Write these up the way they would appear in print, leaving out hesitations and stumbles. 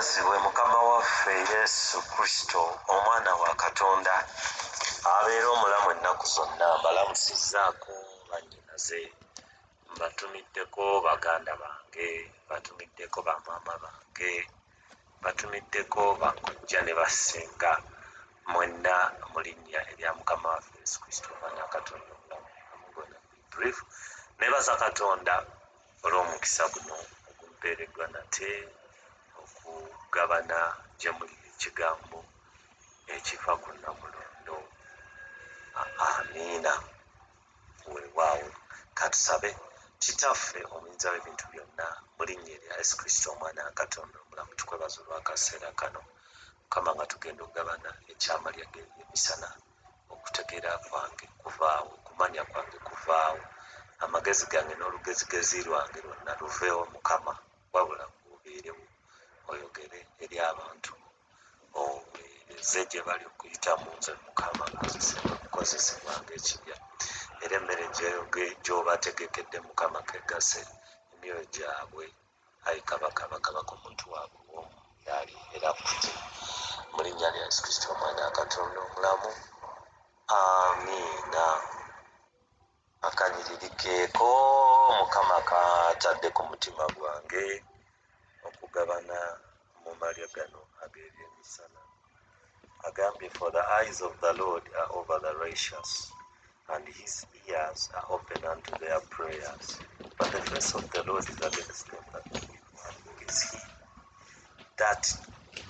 yeebazibwe Mukama waffe Yesu Kristo omwana wa Katonda abeera omulamu ennaku zonna. Mbalamusizzaako bannyinaze, mbatumiddeko baganda bange, mbatumiddeko bamaama bange, mbatumiddeko bankojja ne bassenga, mwenna mu linnya erya Mukama waffe Yesu Kristo omwana wa Katonda omulamu. Amugona brief nebaza Katonda olw'omukisa guno ogumpeereddwa nate okugabana gye muli ekigambo ekiva ku Nnamulondo. Amiina. Weewaawo katusabe. Kitaffe omuyinza w'ebintu byonna mu linnya erya Yesu Kristo omwana wa Katonda omulamu, tukwebaza olw'akaseera kano Mukama nga tugenda okugabana ekyama ly'emisana. Okutegeera kwange kuvaawo, okumanya kwange kuvaawo, amagezi gange n'olugezigezi lwange lwonna luveewo Mukama, wabula obeerewo oyogere eri abantu, oweereze gye bali okuyita mu nze Mukama, nkozesebwa ng'ekibya. Era emmere gy'obategekedde Mukama kegase emyoyo gyabwe, ayi kabaka omuntu waabwe w'omu yaali era kutye. Mu linnya lya Yesu Kristo omwana wa Katonda omulamu, amiina. Akanyiriri Mukama katadde ku mutima gwange okugabana mu malya gano ag'ebyemisana. Agambye, for the eyes of the Lord are over the righteous, and his ears are open unto their prayers. But the face of the Lord is against them that do evil.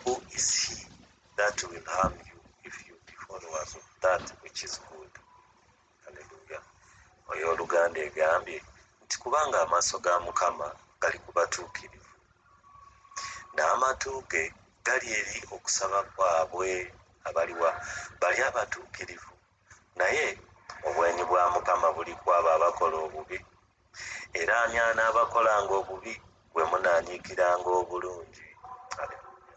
Who is he that will harm you if you be followers of that which is good? Hallelujah. Oyo Oluganda egambye nti kubanga amaaso ga Mukama gali ku batuukirivu, n'amatu ge gali eri okusaba kwabwe bali abatuukirivu. Naye obwenyi bwa Mukama buli ku abo abakola obubi, era ani anaabakolanga obubi gwe munaanyiikiranga obulungi. Haleluya.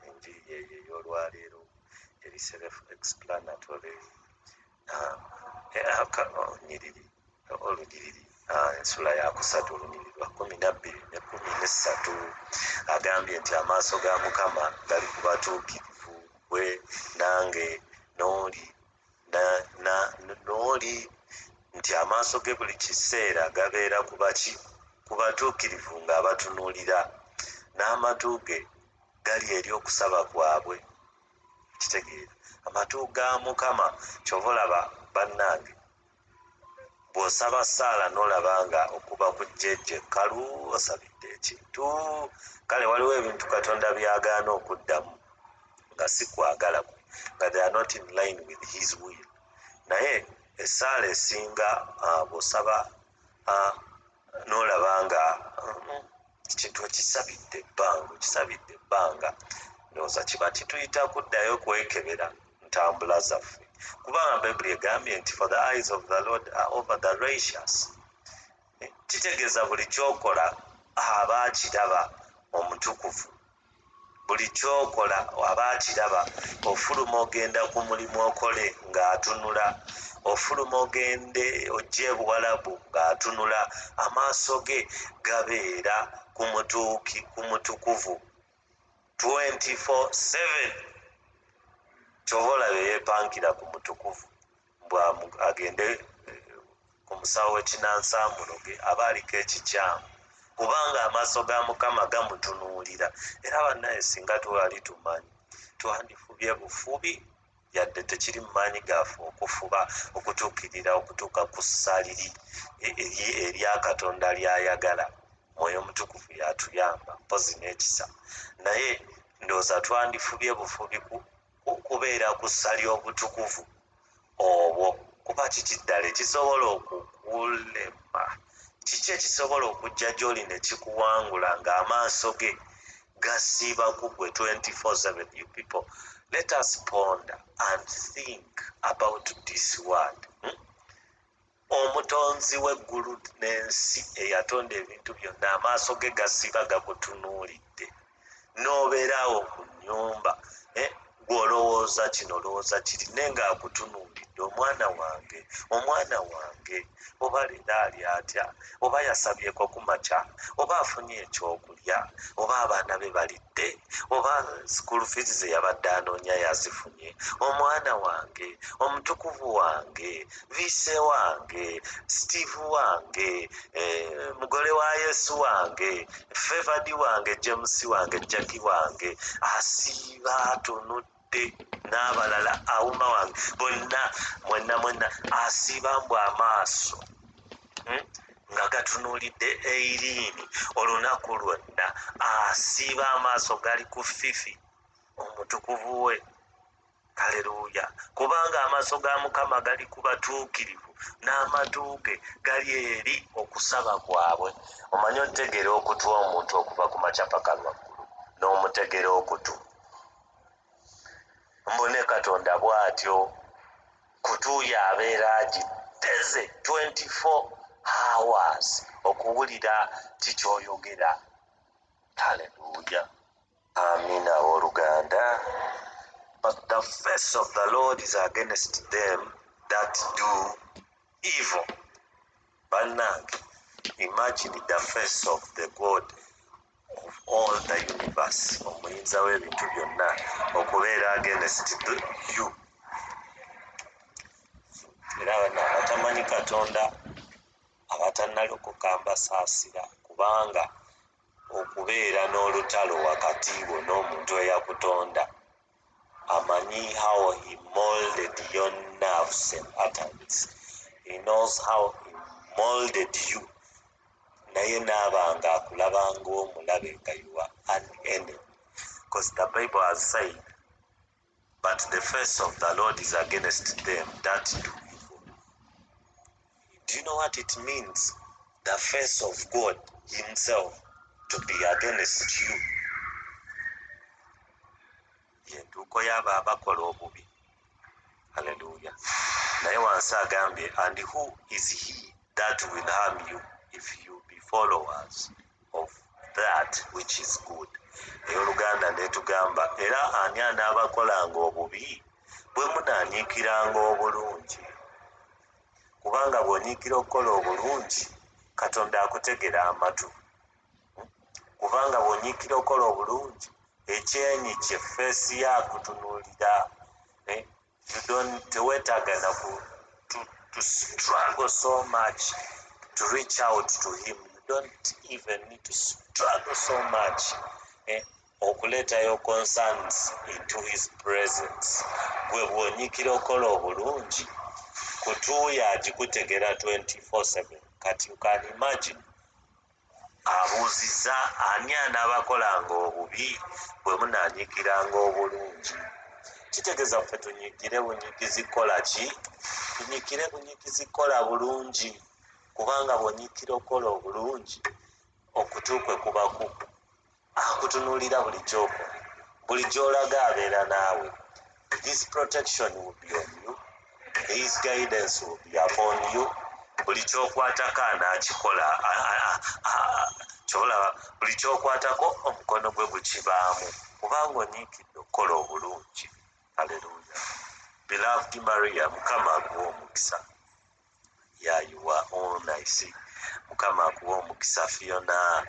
Enjiri yeyo ey'olwaleero eri self-explanatory. Olugiriri ensula ya 3 olunyiriri lwa 12 ne 13 agambye nti amaaso ga Mukama gali ku batuukirivu, gwe nange n'oli nti amaaso ge buli kiseera gabeera ku batuukirivu ng'abatunuulira, n'amatu ge gali eri okusaba kwabwe. Kitegeera amatu ga Mukama kyova olaba bannange, bw'osaba Saala n'olaba nga okuba ku jjejje kalu osabidde ekintu, kale waliwo ebintu Katonda byagaana okuddamu nga si kwagala kwe, nga they are not in line with his will. Naye essaala esinga bw'osaba n'olaba nga ekintu okisabidde ebbanga, ndowooza kiba kituyita kuddayo kwekebera ntambula zaffe, kubanga Bayibuli egambye nti for the eyes of the Lord are over the righteous. Kitegeeza buli kyokola aba akiraba omutukuvu, buli kyokola aba akiraba. Ofuluma ogenda ku mulimu okole ng'atunula, ofuluma ogende ojje Buwalabu ng'atunula, amaaso ge gabeera ku mutukuvu 24/7. Kyova olaba yeepankira ku mutukuvu agende ku musawo w'ekinansamuloge aba aliko ekikyamu, kubanga amaaso ga Mukama gamutunuulira. Era bannaye singa twali tumanyi twandifubye bufubi, yadde tekiri mu maanyi gaffe okufuba okutuukirira okutuuka ku ssaliri erya Katonda ly'ayagala. Mwoyo Mutukuvu yatuyamba mpozi n'ekisa, naye ndowooza twandifubye bufubi kubeera ku ssali obutukuvu obwo. Kuba kiki ddala ekisobola okukulema? Kiki ekisobola okujja gy'oli ne kikuwangula ng'amaaso ge gasiiba ku gwe 24/7? You people, let us ponder and think about this word. Omutonzi w'eggulu n'ensi eyatonda ebintu byonna, amaaso ge gasiiba gakutunuulidde, n'obeerawo ku nnyumba gw'olowooza kino olowooza kiri naye ng'akutunuulidde. Omwana wange, oba leero ali atya, oba yasabyeko ku makya, oba afunye ekyokulya. kulya oba abaana be balidde oba school fees ze yabadde anoonya yazifunye, omwana wange, omutukuvu wange, viise wange, Steve wange, mugole wa Yesu wange, Favored wange, James wange, Jackie wange, asiiba atunudde n'abalala awuma wange, bonna mwenna asiiba mbw amaaso nga gatunuulidde eiriini olunaku lwonna, asiiba amaaso gali ku fifi omutukuvu we. Haleluya! Kubanga amaaso ga Mukama gali ku batuukirivu n'amatu ge gali eri okusaba kwabwe. Omanyi otegeera okutu omuntu okuva ku makya paka lwaggulu n'omutegeera okutu. Mbone Katonda bw'atyo, kutuuyo abeera agiteze 24 hours okuwulira kikyoyogera. Haleluya! Amina abooluganda. But the face of the Lord is against them that do evil. Bannange, imagine the face of the God of all the universe, omuyinza w'ebintu byonna, okubeera against you. Era bano abatamanyi Katonda, abatannalokoka mbasaasira, kubanga okubeera n'olutalo wakati wo n'omuntu eyakutonda amanyi how he molded your nerves and patterns. He knows how he molded you. Naye n'abanga akulabanga omulabe nga you are an enemy. Because the Bible has said, but the face of the Lord is against them that do evil. Do you know what it means? The face of God himself to be against you. Yentuuko y'abo abakola obubi. Hallelujah. Naye wansi agambye, and who is he that will harm you if you be followers of that which is good? Ey'Oluganda netugamba, era ani anaabakolanga obubi bwe munaanyiikiranga obulungi. Kubanga bw'onyiikira okukola obulungi, Katonda akutegera amatu. Kubanga bw'onyiikira okukola obulungi, ekyenyi kye feesi yakutunuulira. Teweetagana to struggle so much to reach out to him. You don't even need to struggle so much okuleetayo concerns into his presence. Gwe bw'onyiikira okukola obulungi, kutuuya agikutegera 24/7. Kati you can imagine, abuuziza ani anaabakolanga obubi bwe munaanyiikiranga obulungi. Kitegeeza ffe tunyiikire bunyiikizi kola ki? Tunyiikire bunyiikizi kola bulungi. Kubanga bw'onyiikira okukola obulungi, okutu kwe kuba akutunuulira buli ky'okola, buli gy'olaga abeera naawe. His protection will be on you. His guidance will be upon you. Buli ky'okwatako anaakikola. Kyolaba, buli ky'okwatako omukono gwe gukibaamu, kubanga onyiikidde okukola obulungi. Hallelujah. Beloved Maria, Mukama akuwa omukisa. Yeah, you are all nice. Mukama akuwa omukisa Fiona.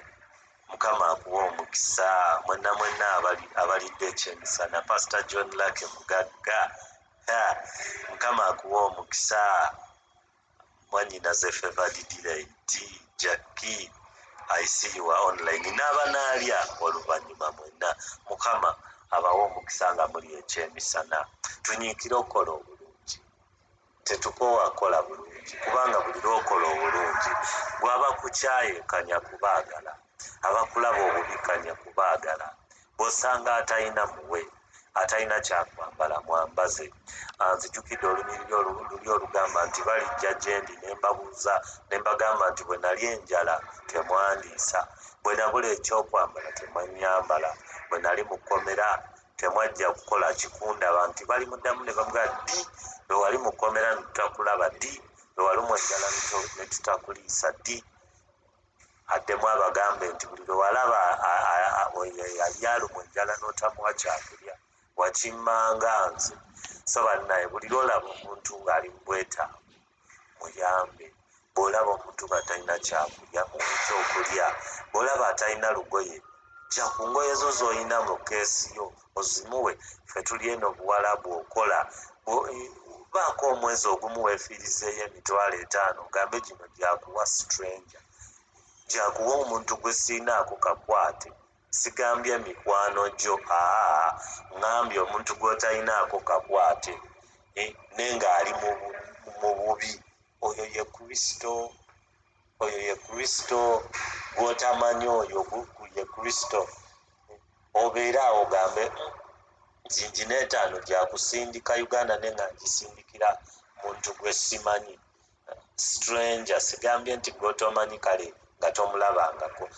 Mukama akuwa omukisa mwenna abalidde ekyemisana. Pastor John Lake Mugagga. Mukama akuwa omukisa mwannyinaze Favored Jackie. I see you are online. N'abanaalya oluvannyuma mwenna. Mukama abawa omukisa nga muli ekyemisana. Tunyiikire okukola obulungi. Tetukoowa kukola bulungi, kubanga buli lw'okola obulungi bw'aba kukyaye kanya kubaagala. Abakulaba obubi kanya kubaagala. Bw'osanga atalina muwe, atalina kyakwambala mwambaze. Nzijukidde olulimi olugamba nti balijja gye ndi ne mbabuuza ne mbagamba nti bwe nali enjala temwandiisa, bwe nabula ekyokwambala temwannyambala, bwe nali mu kkomera temwajja kukola kikundaba. Nti bali muddamu ne bamugaa ddi bwe wali mu kkomera ne tutakulaba, ddi bwe wali mu enjala ne tutakuliisa, ddi. Addemu abagambe nti buli lwe walaba yali alumwa enjala n'otamuwa kyakulya, wakimmanga nze. So bannaye, buli lw'olaba omuntu ng'ali mu bwetaavu muyambe. bw'olaba omuntu batalina kyakulya ekyokulya, bw'olaba atalina lugoye, jja ku ngoye zo z'olina mu keesi yo ozimuwe. Ffe tuli eno Buwarabu okola baako omwezi ogumu weefiirizeeyo $5,000 ogambe gino gyakuwa stranger, gyakuwa omuntu gwe siinaako kakwate. Sigambye mikwano gyo, ngambye omuntu gw'otalinaako kakwate nenga ali mu bubi. Oyo ye Kristo, oyo ye Kristo gw'otamanyi, oyo ye Kristo. Obeera awo ogambe zingi n'etaano gyakusindika Uganda nenga ngisindikira muntu gwe simanyi. Stranger, sigambye nti gw'otomanyi kale nga tomulabangako.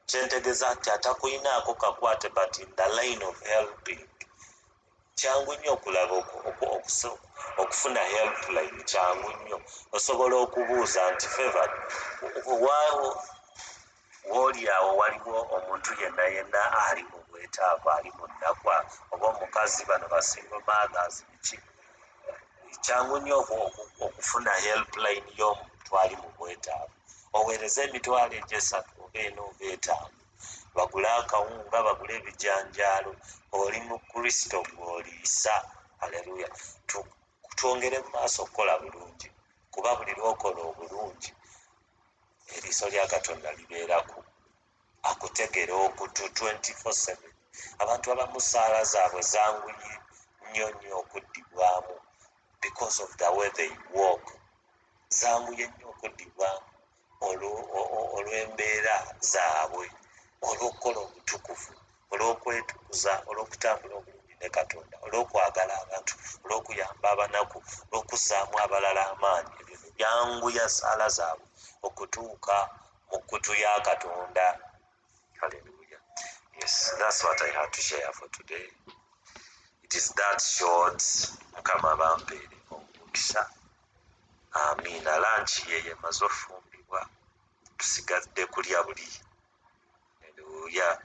Kyentegeeza nti atakuyinaako kakwate, but in the line of helping. Kyangu nnyo okulaba okufuna helpline, kyangu nnyo. Osobola okubuuza nti favored w'oli awo waliwo omuntu yenna yenna ali mu bwetaavu, ali mu nnakwa, oba omukazi, bano basingle mothers, biki. Kyangu nnyo okufuna helpline y'omuntu ali mu bwetaavu. Oweereza $3,000 oba 4 oba 5, bagule akawunga, bagule ebijanjaalo, oli mu Kristo gw'oliisa. Haleluya. Twongere mu maaso okukola bulungi, kuba buli lw'okola obulungi eriiso lya Katonda libeeraku, akutegera okutu 24/7. Abantu abamu saala zaabwe zanguye nnyo nnyo okuddibwamu because of the way they walk. Zanguye nnyo okuddibwamu olw'embeera zaabwe, olw'okukola obutukuvu, olw'okwetukuza, olw'okutambula obulungi ne Katonda, olw'okwagala abantu, olw'okuyamba abanaku, olw'okuzzaamu abalala amaanyi. Ebyo byanguya saala zaabwe okutuuka mu kkutu ya Katonda. Hallelujah. Yes, that's what I had to share for today. It is that short. Mukama bampeere omukisa. Amiina. Lanchi ye emaze ofumbibwa, tusigadde kulya buli. Hallelujah.